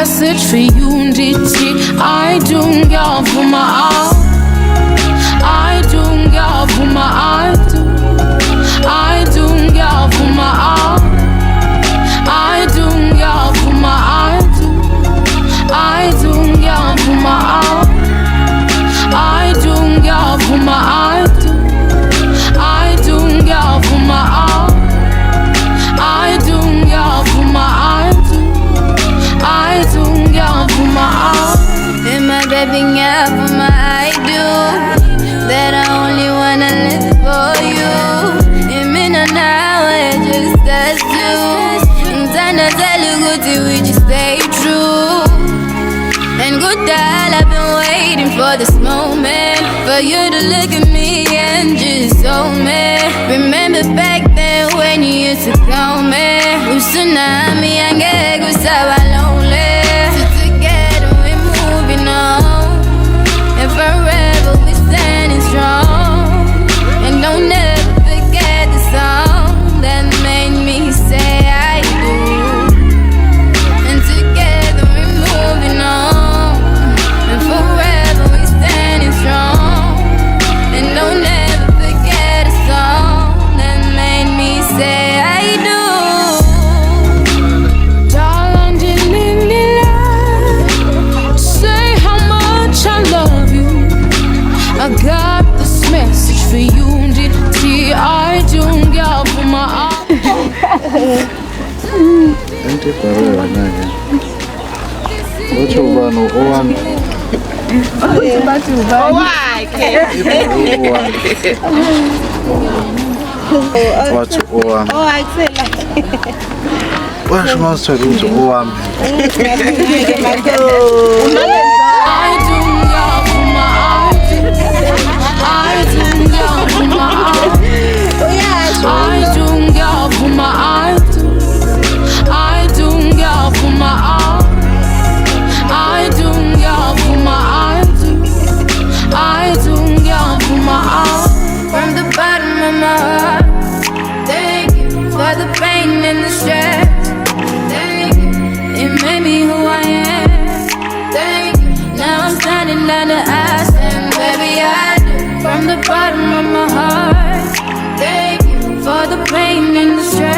message for you, ndithi I do ngiyavuma I do ngiyavuma I do ngiyavuma I do ngiyavuma I do ngiyavuma I do ngiyavuma I do ngiyavuma I do ngiyavuma I do ngiyavuma And my baby ngiyavuma I do that I only wanna live for you. And me no now it just us two. Ngithanda tell ukuthi we just stay true. And good girl, I've been waiting for this moment, for you to look at me and just hold me. Remember back then when you used to call me Tsunami, angeke kusaba lonely. So together we're moving on, and forever we're standing strong. And don't ever forget the song that made me say I do. And together we're moving on, and forever we're standing strong. And don't ever forget the song that made me say I do. Darling, say how much I love you. I got this message for you, ndithi I do ngiyavuma Ente paro wanake. Ocho bano owan. Watu owan. Wash master into owan. I do ngiyavuma I do ngiyavuma I do ngiyavuma I do ngiyavuma I do ngiyavuma I do ngiyavuma From the bottom of my heart, thank you for the pain and the stress. Thank you, it made me who I am. Thank you, now I'm standing under ice, and baby I do. From the bottom of my heart, thank you for the pain and the stress.